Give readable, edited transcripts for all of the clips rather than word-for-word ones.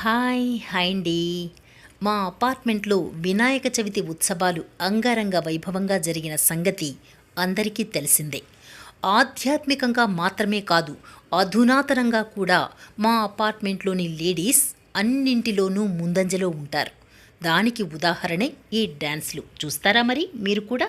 Hi అండి. మా అపార్ట్మెంట్లో వినాయక చవితి ఉత్సవాలు అంగరంగ వైభవంగా జరిగిన సంగతి అందరికీ తెలిసిందే. ఆధ్యాత్మికంగా మాత్రమే కాదు, అధునాతనంగా కూడా మా అపార్ట్మెంట్లోని లేడీస్ అన్నింటిలోనూ ముందంజలో ఉంటారు. దానికి ఉదాహరణే ఈ డ్యాన్స్లు. చూస్తారా మరి మీరు కూడా?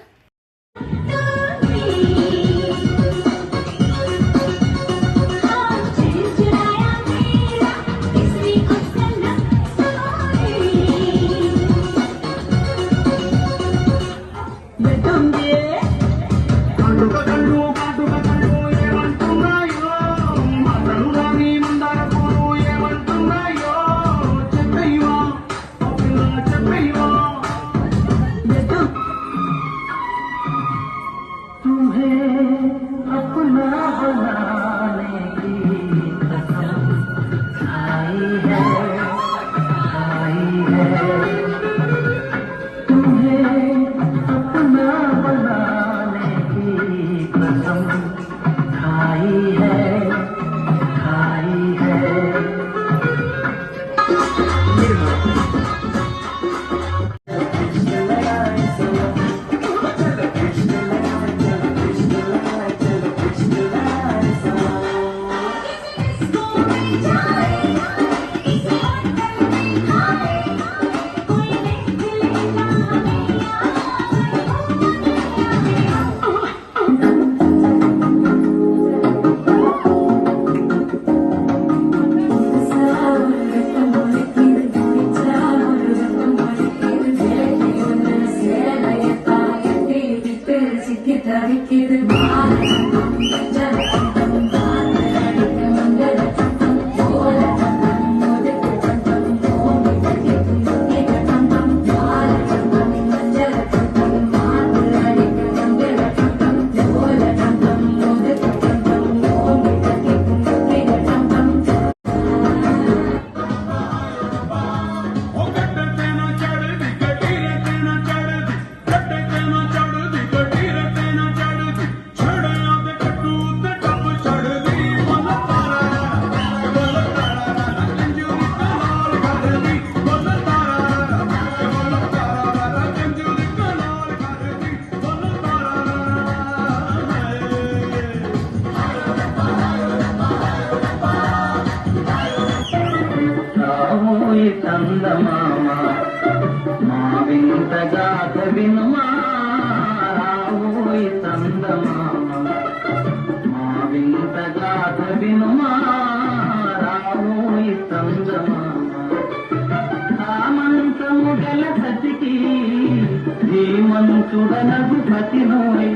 చందమామ మా వింత గాథ వినుమా, రావోయ్ చందమామ మా వింత గాథ వినుమా, రావోయ్ చందమామ. ఆమంతము గల సతికి ధీమంతుడనగు పతినోయ్.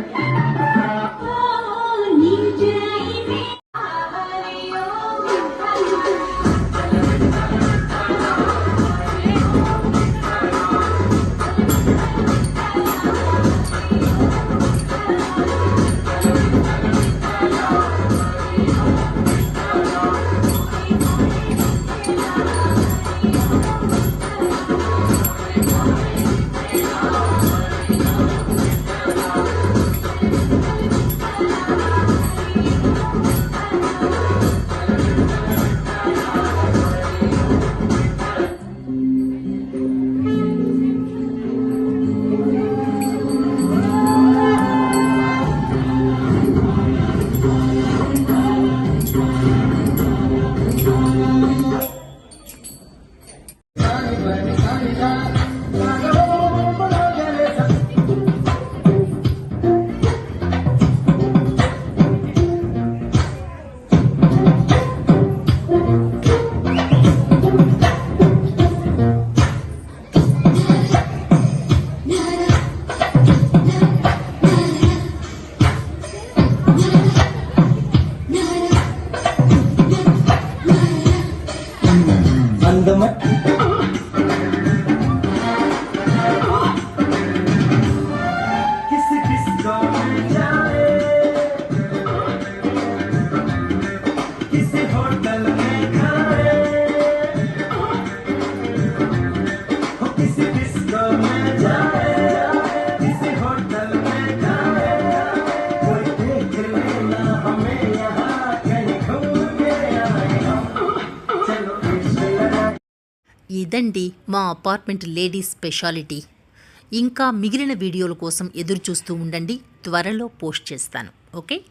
ఇదండి మా అపార్ట్మెంట్ లేడీస్ స్పెషాలిటీ. ఇంకా మిగిలిన వీడియోల కోసం ఎదురు చూస్తూ ఉండండి, త్వరలో పోస్ట్ చేస్తాను. ఓకే.